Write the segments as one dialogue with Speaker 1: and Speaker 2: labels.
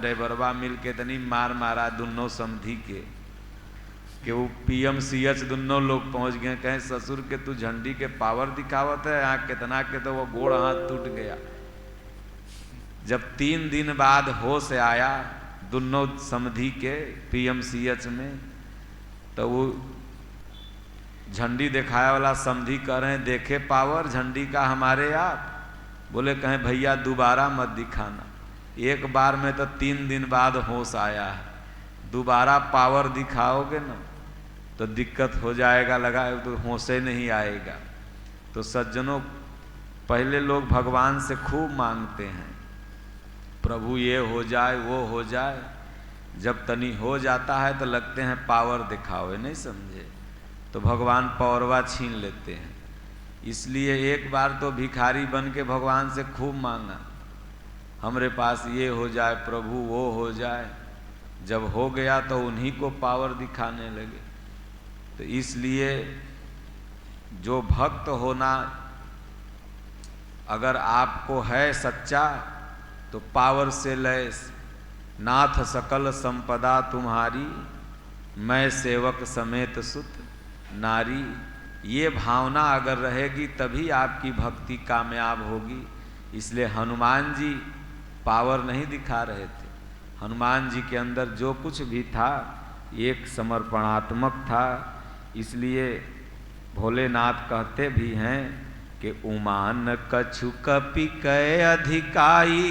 Speaker 1: ड्राइवरवा मिल के तनी मार मारा दोनों समधी के कि वो पीएमसीएच दोनों लोग पहुंच गए। कहें ससुर के तू झंडी के पावर दिखावत है, यहाँ कितना के तो वो गोड़ हाथ टूट गया। जब 3 दिन बाद होश आया दोनों समधी के पीएमसीएच में, तो वो झंडी दिखाया वाला समधी कह रहे हैं देखे पावर झंडी का हमारे आप। बोले कहें भैया दोबारा मत दिखाना, एक बार में तो 3 दिन बाद होश आया है, दोबारा पावर दिखाओगे ना तो दिक्कत हो जाएगा, लगा तो होश ही नहीं आएगा। तो सज्जनों, पहले लोग भगवान से खूब मांगते हैं प्रभु ये हो जाए वो हो जाए, जब तनी हो जाता है तो लगते हैं पावर दिखाओ, नहीं समझे, तो भगवान पावरवा छीन लेते हैं। इसलिए एक बार तो भिखारी बन के भगवान से खूब मांगा हमरे पास ये हो जाए प्रभु वो हो जाए। जब हो गया तो उन्हीं को पावर दिखाने लगे। तो इसलिए जो भक्त होना अगर आपको है सच्चा तो पावर से लैस, नाथ सकल संपदा तुम्हारी, मैं सेवक समेत सुत नारी। ये भावना अगर रहेगी तभी आपकी भक्ति कामयाब होगी। इसलिए हनुमान जी पावर नहीं दिखा रहे थे, हनुमान जी के अंदर जो कुछ भी था एक समर्पणात्मक था। इसलिए भोलेनाथ कहते भी हैं कि उमान कछु कपि कै अधिकाई,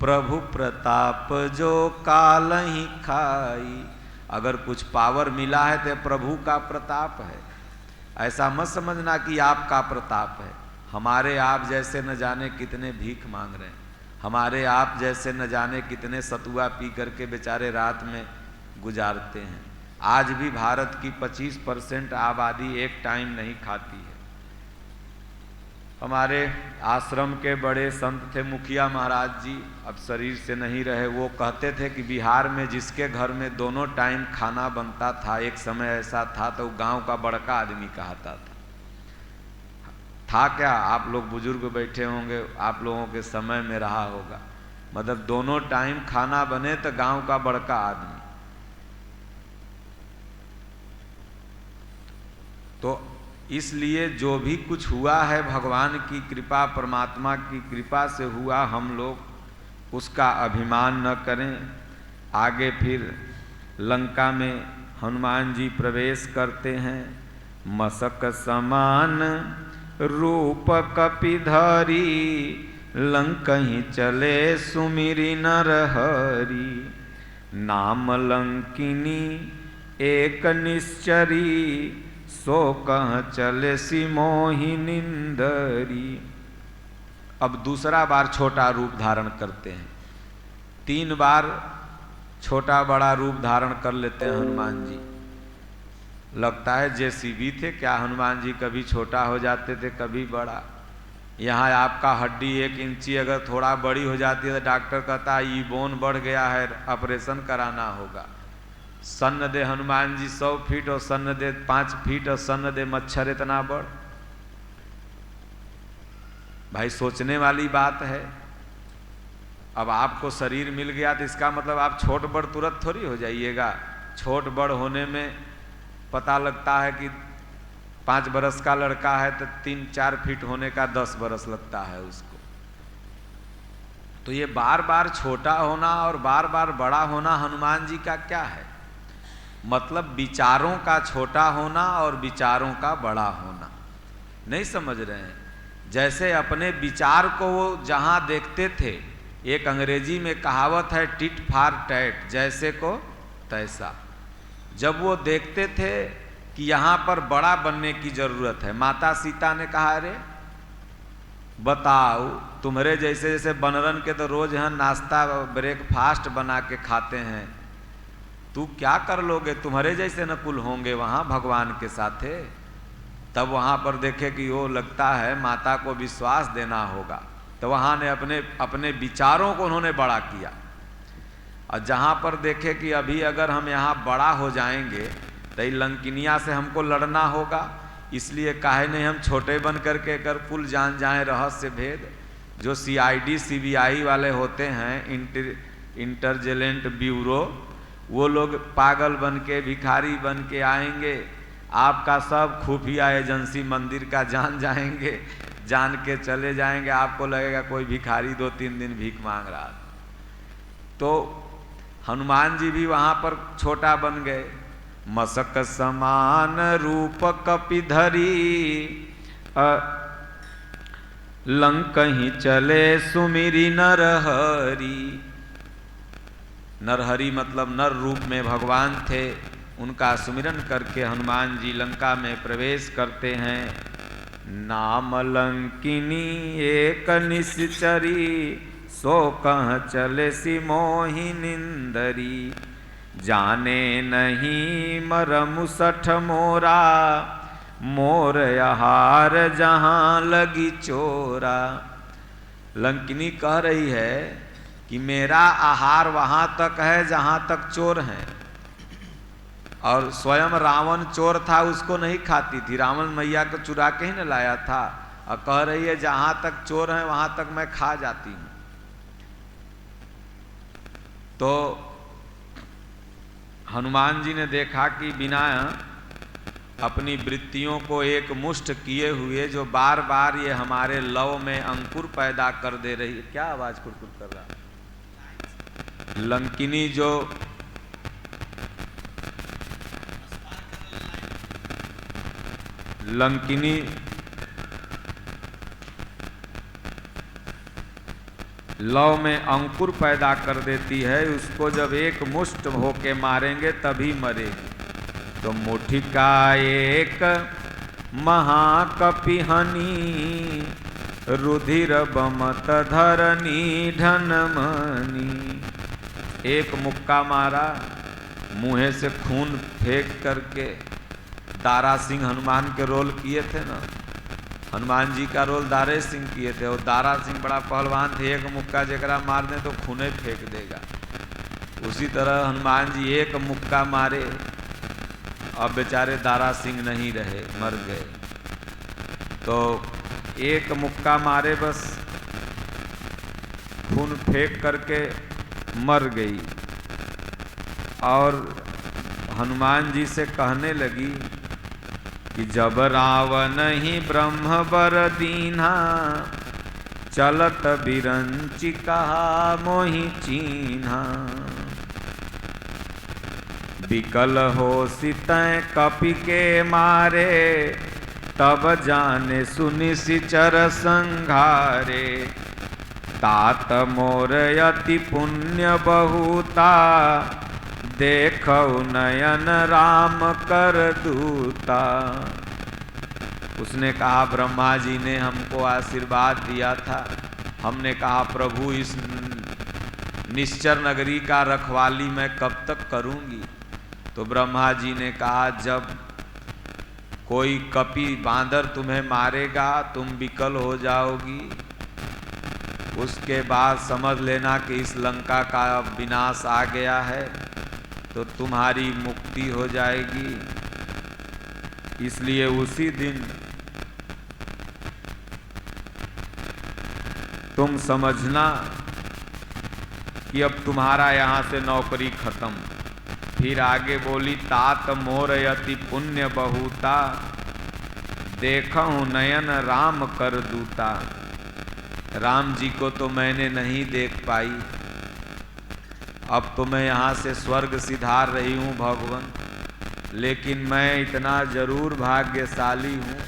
Speaker 1: प्रभु प्रताप जो काल ही खाई। अगर कुछ पावर मिला है तो प्रभु का प्रताप है, ऐसा मत समझना कि आपका प्रताप है। हमारे आप जैसे न जाने कितने भीख मांग रहे हैं, हमारे आप जैसे न जाने कितने सतुआ पी करके बेचारे रात में गुजारते हैं। आज भी भारत की 25% आबादी एक टाइम नहीं खाती है। हमारे आश्रम के बड़े संत थे मुखिया महाराज जी, अब शरीर से नहीं रहे। वो कहते थे कि बिहार में जिसके घर में दोनों टाइम खाना बनता था, एक समय ऐसा था तो गांव का बड़का आदमी कहता था क्या? आप लोग बुजुर्ग बैठे होंगे, आप लोगों के समय में रहा होगा। मतलब दोनों टाइम खाना बने तो गांव का बड़का आदमी। तो इसलिए जो भी कुछ हुआ है भगवान की कृपा, परमात्मा की कृपा से हुआ। हम लोग उसका अभिमान न करें। आगे फिर लंका में हनुमान जी प्रवेश करते हैं। मसक समान रूप कपिधारी, लंकहि चले सुमिरि नर हरि। नाम लंकिनी एक निश्चरी, सो कह चले सिमोहि निंदरी। अब दूसरा बार छोटा रूप धारण करते हैं। 3 बार छोटा बड़ा रूप धारण कर लेते हैं हनुमान जी। लगता है जेसीबी थे क्या? हनुमान जी कभी छोटा हो जाते थे कभी बड़ा। यहाँ आपका हड्डी 1 इंची अगर थोड़ा बड़ी हो जाती है तो डॉक्टर कहता है ये बोन बढ़ गया है, ऑपरेशन कराना होगा। सन्न दे हनुमान जी 100 फीट और सन्न दे 5 फीट और सन्न दे मच्छर इतना बड़। भाई सोचने वाली बात है। अब आपको शरीर मिल गया तो इसका मतलब आप छोट बड़ तुरंत थोड़ी हो जाइएगा। छोट बड़ होने में पता लगता है कि 5 बरस का लड़का है तो 3-4 फीट होने का 10 बरस लगता है उसको। तो ये बार बार छोटा होना और बार बार बड़ा होना हनुमान जी का क्या है? मतलब विचारों का छोटा होना और विचारों का बड़ा होना। नहीं समझ रहे हैं? जैसे अपने विचार को वो जहां देखते थे, एक अंग्रेजी में कहावत है टिट फॉर टैट, जैसे को तैसा। जब वो देखते थे कि यहाँ पर बड़ा बनने की जरूरत है, माता सीता ने कहा अरे बताओ तुम्हारे जैसे जैसे बनरन के तो रोज यहाँ नाश्ता ब्रेकफास्ट बना के खाते हैं, तू क्या कर लोगे? तुम्हारे जैसे न कुल होंगे वहाँ भगवान के साथे। तब वहाँ पर देखे कि वो लगता है माता को विश्वास देना होगा, तो वहाँ ने अपने विचारों को उन्होंने बड़ा किया। और जहाँ पर देखे कि अभी अगर हम यहाँ बड़ा हो जाएंगे तो लंकिनिया से हमको लड़ना होगा, इसलिए काहे नहीं हम छोटे बन करके अगर कुल जान जाए रहस्य भेद। जो CID CBI वाले होते हैं, इंटेलिजेंट ब्यूरो, वो लोग पागल बन के भिखारी बन के आएंगे, आपका सब खुफिया एजेंसी मंदिर का जान जाएंगे, जान के चले जाएंगे। आपको लगेगा कोई भिखारी 2-3 दिन भीख मांग रहा। तो हनुमान जी भी वहां पर छोटा बन गए। मसक समान रूप कपिधरी, लंक ही चले सुमिरी नरहरि। नरहरि मतलब नर रूप में भगवान थे, उनका सुमिरन करके हनुमान जी लंका में प्रवेश करते हैं। नाम लंकिनी एक निश्चरी, सो कह चले सी मोहि निंदरी। जाने नहीं मरमु सठ मोरा, मोर आहार जहां लगी चोरा। लंकिनी कह रही है कि मेरा आहार वहां तक है जहां तक चोर हैं, और स्वयं रावण चोर था, उसको नहीं खाती थी, रावण मैया को चुरा के ही न लाया था, और कह रही है जहां तक चोर हैं वहां तक मैं खा जाती हूं। तो हनुमान जी ने देखा कि बिना अपनी वृत्तियों को एक मुष्ट किए हुए जो बार बार ये हमारे लव में अंकुर पैदा कर दे रही है। क्या आवाज कुरकुर कर रहा है? लंकिनी जो लंकिनी लव में अंकुर पैदा कर देती है, उसको जब एक मुष्ट होके मारेंगे तभी मरेगी। तो मुठिका एक महाकपिहनी, रुधिर बमत धरनी ढनमनी। एक मुक्का मारा, मुंह से खून फेंक करके। दारा सिंह हनुमान के रोल किए थे ना, हनुमान जी का रोल दारे सिंह किए थे, और दारा सिंह बड़ा पहलवान थे, एक मुक्का जकरा मार दे तो खूने फेंक देगा। उसी तरह हनुमान जी एक मुक्का मारे, अब बेचारे दारा सिंह नहीं रहे, मर गए। तो एक मुक्का मारे बस, खून फेंक करके मर गई। और हनुमान जी से कहने लगी कि जब रावण ही ब्रह्म बर दीन्हा, चलत बिरंचि कहा मोहि चीन्हा। विकल हो सितैं कपि के मारे, तब जाने सुनि सिचर संघारे। तात मोर यति पुण्य बहुता, देखौ नयन राम कर दूता। उसने कहा ब्रह्मा जी ने हमको आशीर्वाद दिया था, हमने कहा प्रभु इस निश्चर नगरी का रखवाली मैं कब तक करूंगी। तो ब्रह्मा जी ने कहा जब कोई कपि बांदर तुम्हें मारेगा तुम विकल हो जाओगी, उसके बाद समझ लेना कि इस लंका का विनाश आ गया है, तो तुम्हारी मुक्ति हो जाएगी। इसलिए उसी दिन तुम समझना कि अब तुम्हारा यहाँ से नौकरी खत्म। फिर आगे बोली तात मोर यति पुण्य बहुता, देखऊं नयन राम कर दूता। राम जी को तो मैंने नहीं देख पाई, अब तो मैं यहाँ से स्वर्ग सिधार रही हूँ भगवान, लेकिन मैं इतना जरूर भाग्यशाली हूँ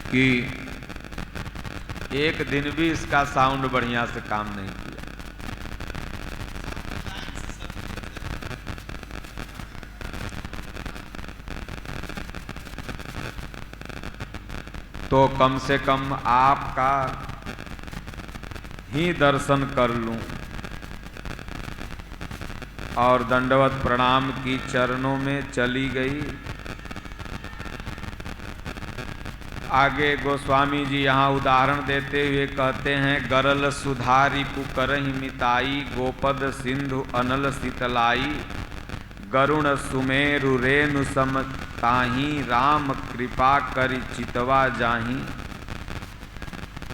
Speaker 1: कि एक दिन भी इसका साउंड बढ़िया से काम नहीं किया। तो कम से कम आपका ही दर्शन कर लूं। और दंडवत प्रणाम की चरणों में चली गई। आगे गोस्वामी जी यहाँ उदाहरण देते हुए कहते हैं गरल सुधारी पुकरहि मिताई, गोपद सिंधु अनल शीतलाई। गरुण सुमेरु रेणु सम ताही, राम कृपा करि चितवा जाही।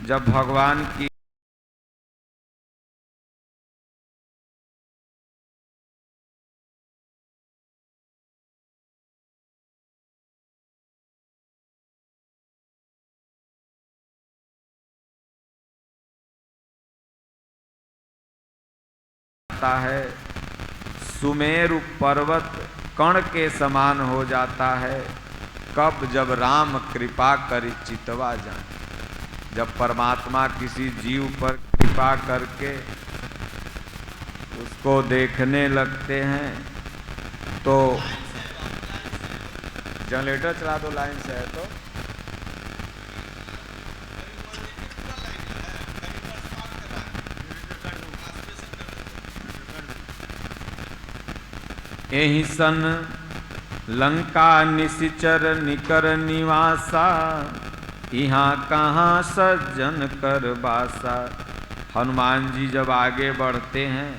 Speaker 1: जब भगवान की जाता है, सुमेरु पर्वत कण के समान हो जाता है, कब जब राम कृपा कर चितवा जाए। जब परमात्मा किसी जीव पर कृपा करके उसको देखने लगते हैं तो जनरेटर चला दो, लाइन से है तो। एहि सन लंका निशिचर निकर निवासा, यहाँ कहाँ सज्जन कर बासा। हनुमान जी जब आगे बढ़ते हैं